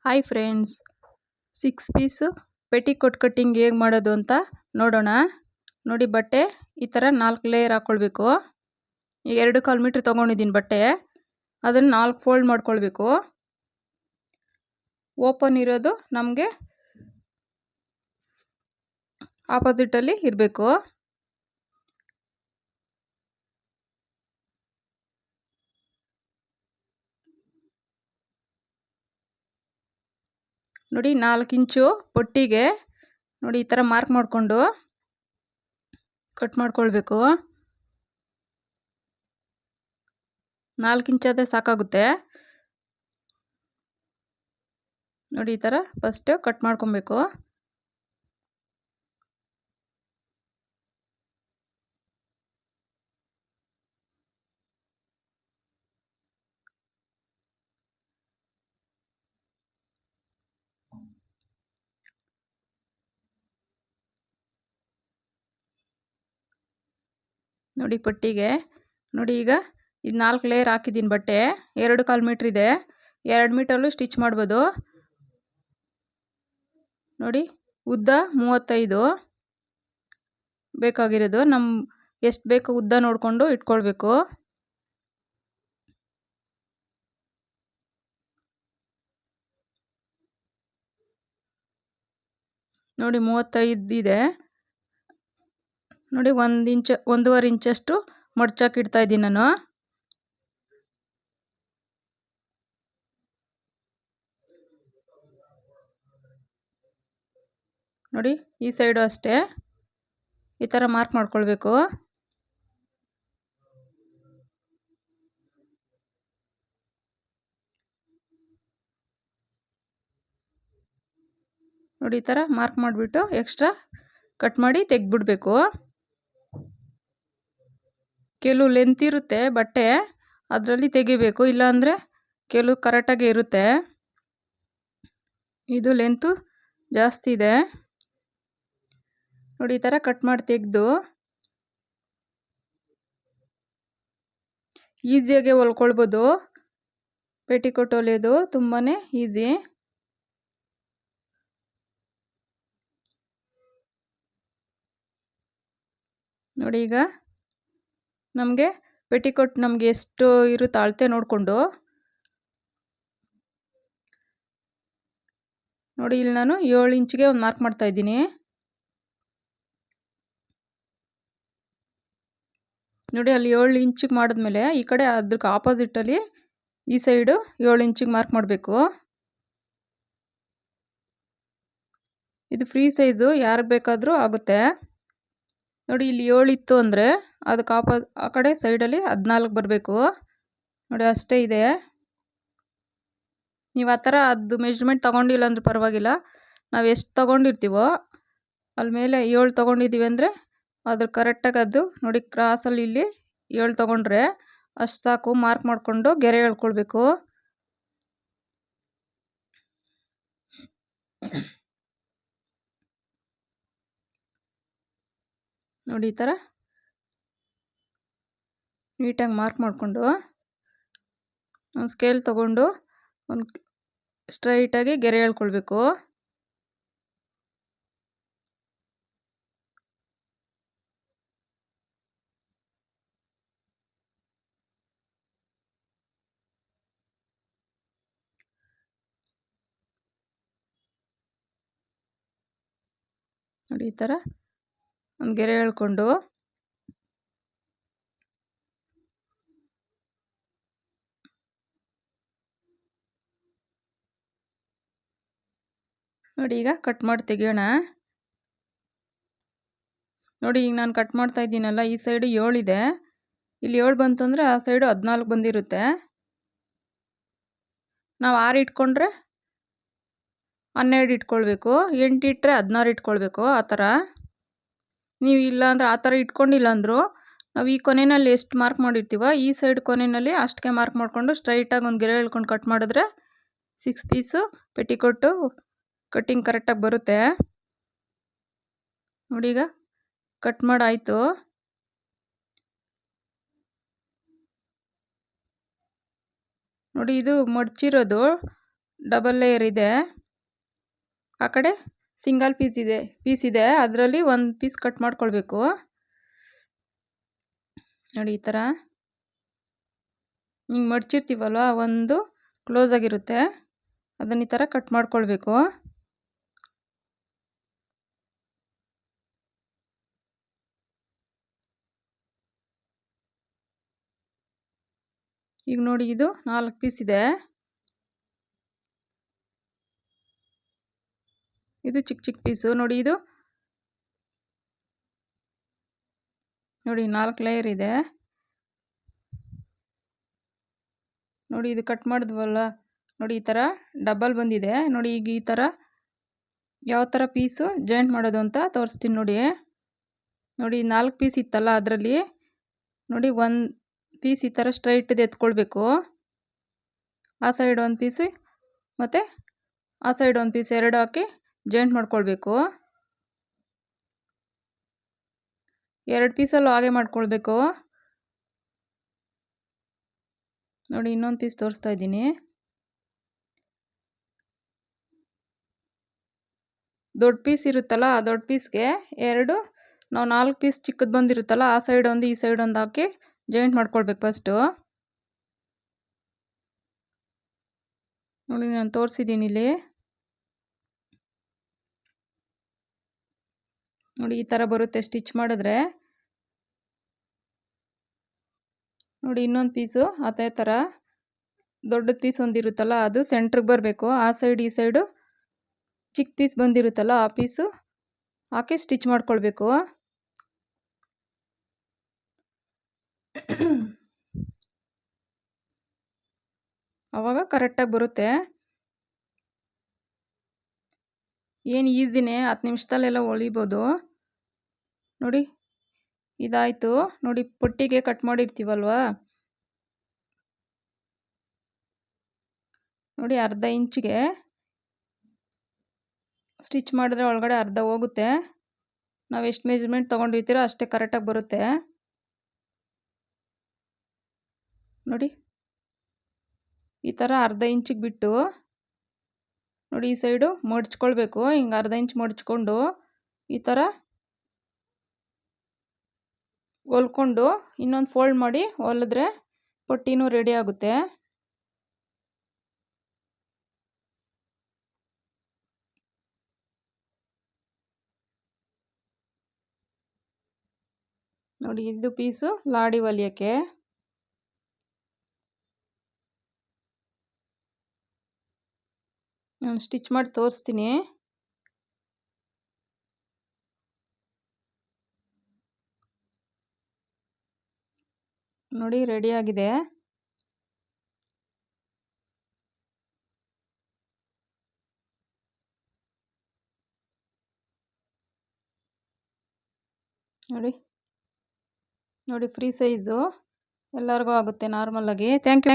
Hi friends, 6 piece petticoat cutting ಹೇಗೆ ಮಾಡೋದು ಅಂತ ನೋಡೋಣ. ನೋಡಿ, ಬಟ್ಟೆ ಈ ಥರ 4 ಲೇಯರ್ ಹಾಕ್ಕೊಳ್ಬೇಕು. ಈಗ 2.25 ಮೀಟ್ರ್ ತೊಗೊಂಡಿದ್ದೀನಿ ಬಟ್ಟೆ, ಅದನ್ನು 4 ಫೋಲ್ಡ್ ಮಾಡ್ಕೊಳ್ಬೇಕು. ಓಪನ್ ಇರೋದು ನಮಗೆ ಆಪೋಸಿಟಲ್ಲಿ ಇರಬೇಕು. ನೋಡಿ, 4 ಇಂಚು ಪಟ್ಟಿಗೆ ನೋಡಿ ಈ ಥರ ಮಾರ್ಕ್ ಮಾಡಿಕೊಂಡು ಕಟ್ ಮಾಡ್ಕೊಳ್ಬೇಕು. 4 ಇಂಚಾದರೆ ಸಾಕಾಗುತ್ತೆ. ನೋಡಿ, ಈ ಥರ ಫಸ್ಟ್ ಕಟ್ ಮಾಡ್ಕೊಬೇಕು. ನೋಡಿ, ಪಟ್ಟಿಗೆ ನೋಡಿ, ಈಗ ಇದು 4 ಲೇಯರ್ ಹಾಕಿದ್ದೀನಿ ಬಟ್ಟೆ. 2.25 ಮೀಟ್ರ್ ಇದೆ. 2 ಮೀಟ್ರಲ್ಲೂ ಸ್ಟಿಚ್ ಮಾಡ್ಬೋದು. ನೋಡಿ, ಉದ್ದ 35 ಬೇಕಾಗಿರೋದು. ಎಷ್ಟು ಬೇಕು ಉದ್ದ ನೋಡಿಕೊಂಡು ಇಟ್ಕೊಳ್ಬೇಕು. ನೋಡಿ, 35 ಇದೆ. ನೋಡಿ, 1.5 ಇಂಚಷ್ಟು ಮಡ್ಚಾಕಿ ಇಡ್ತಾ ಇದ್ದೀನಿ ನಾನು. ನೋಡಿ, ಈ ಸೈಡು ಅಷ್ಟೇ ಈ ಥರ ಮಾರ್ಕ್ ಮಾಡ್ಕೊಳ್ಬೇಕು. ನೋಡಿ, ಈ ಥರ ಮಾರ್ಕ್ ಮಾಡಿಬಿಟ್ಟು ಎಕ್ಸ್ಟ್ರಾ ಕಟ್ ಮಾಡಿ ತೆಗೆದ್ಬಿಡ್ಬೇಕು. ಕೆಲವು ಲೆಂತ್ ಇರುತ್ತೆ ಬಟ್ಟೆ, ಅದರಲ್ಲಿ ತೆಗಿಬೇಕು. ಇಲ್ಲಾಂದರೆ ಕೆಲವು ಕರೆಕ್ಟಾಗಿ ಇರುತ್ತೆ. ಇದು ಲೆಂತು ಜಾಸ್ತಿ ಇದೆ. ನೋಡಿ, ಈ ಥರ ಕಟ್ ಮಾಡಿ ತೆಗೆದು ಈಸಿಯಾಗೆ ಹೊಲ್ಕೊಳ್ಬೋದು. ಪೆಟಿಕೋಟ್ ಹೊಲಿಯೋದು ತುಂಬಾ ಈಸಿ. ನೋಡಿ, ಈಗ ನಮಗೆ ಪೆಟಿಕೋಟ್ ನಮಗೆ ಎಷ್ಟು ಇರುತ್ತೆ ಅಳತೆ ನೋಡಿಕೊಂಡು ನೋಡಿ, ಇಲ್ಲಿ ನಾನು 7 ಇಂಚಿಗೆ ಒಂದು ಮಾರ್ಕ್ ಮಾಡ್ತಾ ಇದ್ದೀನಿ. ನೋಡಿ, ಅಲ್ಲಿ 7 ಇಂಚಿಗೆ ಮಾಡಿದ್ಮೇಲೆ ಈ ಕಡೆ ಅದಕ್ಕೆ ಆಪೋಸಿಟಲ್ಲಿ ಈ ಸೈಡು 7 ಇಂಚಿಗೆ ಮಾರ್ಕ್ ಮಾಡಬೇಕು. ಇದು ಫ್ರೀ ಸೈಜು, ಯಾರಿಗೆ ಬೇಕಾದರೂ ಆಗುತ್ತೆ. ನೋಡಿ, ಇಲ್ಲಿ 7 ಇತ್ತು ಅಂದರೆ ಅದಕ್ಕೆ ಆ ಕಡೆ ಸೈಡಲ್ಲಿ 14 ಬರಬೇಕು. ನೋಡಿ, ಅಷ್ಟೇ ಇದೆ. ನೀವು ಆ ಥರ ಅದು ಮೆಜರ್ಮೆಂಟ್ ತೊಗೊಂಡಿಲ್ಲ ಅಂದ್ರೆ ಪರವಾಗಿಲ್ಲ. ನಾವು ಎಷ್ಟು ತೊಗೊಂಡಿರ್ತೀವೋ ಅಲ್ಲಿ ಮೇಲೆ 7 ತೊಗೊಂಡಿದ್ದೀವಿ ಅಂದರೆ ಅದ್ರ ಕರೆಕ್ಟಾಗಿ ಅದು ನೋಡಿ ಕ್ರಾಸಲ್ಲಿ ಇಲ್ಲಿ 7 ತೊಗೊಂಡ್ರೆ ಅಷ್ಟು ಸಾಕು. ಮಾರ್ಕ್ ಮಾಡಿಕೊಂಡು ಗೆರೆ ಎಳ್ಕೊಳ್ಬೇಕು. ನೋಡಿ, ಈ ಥರ ನೀಟಾಗಿ ಮಾರ್ಕ್ ಮಾಡಿಕೊಂಡು ಒಂದು ಸ್ಕೇಲ್ ತೊಗೊಂಡು ಒಂದು ಸ್ಟ್ರೈಟಾಗಿ ಗೆರೆ ಎಳ್ಕೊಳ್ಬೇಕು. ನೋಡಿ, ಈ ಥರ ಒಂದು ಗೆರೆ ಎಳ್ಕೊಂಡು ನೋಡಿ, ಈಗ ಕಟ್ ಮಾಡಿ ತೆಗಿಯೋಣ. ನೋಡಿ, ಈಗ ನಾನು ಕಟ್ ಮಾಡ್ತಾ ಇದ್ದೀನಲ್ಲ, ಈ ಸೈಡು 7 ಇದೆ. ಇಲ್ಲಿ 7 ಬಂತು ಅಂದರೆ ಆ ಸೈಡು 14 ಬಂದಿರುತ್ತೆ. ನಾವು 6 ಇಟ್ಕೊಂಡ್ರೆ 12 ಇಟ್ಕೊಳ್ಬೇಕು. 8 ಇಟ್ಟರೆ 16 ಇಟ್ಕೊಳ್ಬೇಕು. ಆ ಥರ ನೀವು ಇಲ್ಲ ಅಂದರೆ ಆ ಥರ ಇಟ್ಕೊಂಡಿಲ್ಲ ಅಂದರೂ ನಾವು ಈ ಕೊನೆಯಲ್ಲಿ ಎಷ್ಟು ಮಾರ್ಕ್ ಮಾಡಿರ್ತೀವೋ ಈ ಸೈಡ್ ಕೊನೆಯಲ್ಲಿ ಅಷ್ಟಕ್ಕೆ ಮಾರ್ಕ್ ಮಾಡಿಕೊಂಡು ಸ್ಟ್ರೈಟಾಗಿ ಒಂದು ಗೆರೆ ಎಳ್ಕೊಂಡು ಕಟ್ ಮಾಡಿದ್ರೆ 6 ಪೀಸು ಪೆಟಿಕೋಟು ಕಟ್ಟಿಂಗ್ ಕರೆಕ್ಟಾಗಿ ಬರುತ್ತೆ. ನೋಡಿ, ಈಗ ಕಟ್ ಮಾಡಾಯಿತು. ನೋಡಿ, ಇದು ಮಡ್ಚಿರೋದು ಡಬಲ್ ಲೇಯರ್ ಇದೆ, ಆ ಕಡೆ ಸಿಂಗಲ್ ಪೀಸ್ ಇದೆ. ಅದರಲ್ಲಿ ಒಂದು ಪೀಸ್ ಕಟ್ ಮಾಡ್ಕೊಳ್ಬೇಕು. ನೋಡಿ ಈ ಥರ ಹಿಂಗೆ ಮಡ್ಚಿರ್ತೀವಲ್ವ, ಒಂದು ಕ್ಲೋಸ್ ಆಗಿರುತ್ತೆ, ಅದನ್ನು ಈ ಥರ ಕಟ್ ಮಾಡ್ಕೊಳ್ಬೇಕು. ಈಗ ನೋಡಿ ಇದು 4 ಪೀಸ್ ಇದೆ. ಇದು ಚಿಕ್ಕ ಚಿಕ್ಕ ಪೀಸು ನೋಡಿ. ಇದು ನೋಡಿ 4 ಲೇಯರ್ ಇದೆ ನೋಡಿ. ಇದು ಕಟ್ ಮಾಡಿದ್ವಲ್ಲ ನೋಡಿ, ಈ ಥರ ಡಬಲ್ ಬಂದಿದೆ ನೋಡಿ. ಈಗ ಈ ಥರ ಯಾವ ಥರ ಪೀಸು ಜಾಯಿಂಟ್ ಮಾಡೋದು ಅಂತ ತೋರಿಸ್ತೀನಿ ನೋಡಿ. ನೋಡಿ 4 ಪೀಸ್ ಇತ್ತಲ್ಲ, ಅದರಲ್ಲಿ ನೋಡಿ 1 ಪೀಸ್ ಈ ಥರ ಸ್ಟ್ರೈಟದು ಎತ್ಕೊಳ್ಬೇಕು. ಆ ಸೈಡ್ 1 ಪೀಸು ಮತ್ತು ಆ ಸೈಡ್ 1 ಪೀಸ್ ಎರಡು ಹಾಕಿ ಜಾಯಿಂಟ್ ಮಾಡ್ಕೊಳ್ಬೇಕು. 2 ಪೀಸಲ್ಲೂ ಹಾಗೆ ಮಾಡ್ಕೊಳ್ಬೇಕು ನೋಡಿ. ಇನ್ನೊಂದು ಪೀಸ್ ತೋರಿಸ್ತಾ ಇದ್ದೀನಿ. ದೊಡ್ಡ ಪೀಸ್ ಇರುತ್ತಲ್ಲ, ಆ ದೊಡ್ಡ ಪೀಸ್ಗೆ ನಾವು 4 ಪೀಸ್ ಚಿಕ್ಕದು ಬಂದಿರುತ್ತಲ್ಲ, ಆ ಸೈಡ್ ಒಂದು ಈ ಸೈಡ್ ಒಂದು ಹಾಕಿ ಜಾಯಿಂಟ್ ಮಾಡ್ಕೊಳ್ಬೇಕು ಫಸ್ಟು. ನೋಡಿ ನಾನು ತೋರಿಸಿದ್ದೀನಿ ಇಲ್ಲಿ. ನೋಡಿ ಈ ಥರ ಬರುತ್ತೆ ಸ್ಟಿಚ್ ಮಾಡಿದ್ರೆ. ನೋಡಿ ಇನ್ನೊಂದು ಪೀಸು ಅದೇ ಥರ ದೊಡ್ಡದು ಪೀಸ್ ಒಂದಿರುತ್ತಲ್ಲ, ಅದು ಸೆಂಟ್ರಿಗೆ ಬರಬೇಕು. ಆ ಸೈಡ್ ಈ ಸೈಡು ಚಿಕ್ಕ ಪೀಸ್ ಬಂದಿರುತ್ತಲ್ಲ, ಆ ಪೀಸು ಹಾಕಿ ಸ್ಟಿಚ್ ಮಾಡ್ಕೊಳ್ಬೇಕು. ಆವಾಗ ಕರೆಕ್ಟಾಗಿ ಬರುತ್ತೆ. ಏನು ಈಸಿನೇ, 10 ನಿಮಿಷದಲ್ಲೆಲ್ಲ ಹೊಲಿಬೋದು ನೋಡಿ. ಇದಾಯಿತು ನೋಡಿ. ಪಟ್ಟಿಗೆ ಕಟ್ ಮಾಡಿರ್ತೀವಲ್ವ ನೋಡಿ, ಅರ್ಧ ಇಂಚಿಗೆ ಸ್ಟಿಚ್ ಮಾಡಿದ್ರೆ ಒಳಗಡೆ ಅರ್ಧ ಹೋಗುತ್ತೆ. ನಾವು ಎಷ್ಟು ಮೆಜರ್ಮೆಂಟ್ ತೊಗೊಂಡಿರ್ತೀರೋ ಅಷ್ಟೇ ಕರೆಕ್ಟಾಗಿ ಬರುತ್ತೆ ನೋಡಿ. ಈ ಥರ ಅರ್ಧ ಇಂಚಿಗೆ ಬಿಟ್ಟು ನೋಡಿ, ಈ ಸೈಡು ಮಡ್ಚ್ಕೊಳ್ಬೇಕು. ಹಿಂಗೆ ಅರ್ಧ ಇಂಚ್ ಮಡ್ಚ್ಕೊಂಡು ಈ ಥರ ಹೊಲ್ಕೊಂಡು ಇನ್ನೊಂದು ಫೋಲ್ಡ್ ಮಾಡಿ ಹೊಲಿದ್ರೆ ಪಟ್ಟಿನೂ ರೆಡಿ ಆಗುತ್ತೆ ನೋಡಿ. ಇದು ಪೀಸು ಲಾಡಿ ಹೊಲಿಯೋಕ್ಕೆ. ನಾನು ಸ್ಟಿಚ್ ಮಾಡಿ ತೋರಿಸ್ತೀನಿ ನೋಡಿ. ರೆಡಿಯಾಗಿದೆ ನೋಡಿ. ನೋಡಿ ಫ್ರೀ ಸೈಜು ಎಲ್ಲರಿಗೂ ಆಗುತ್ತೆ ನಾರ್ಮಲಾಗಿ. Thank you.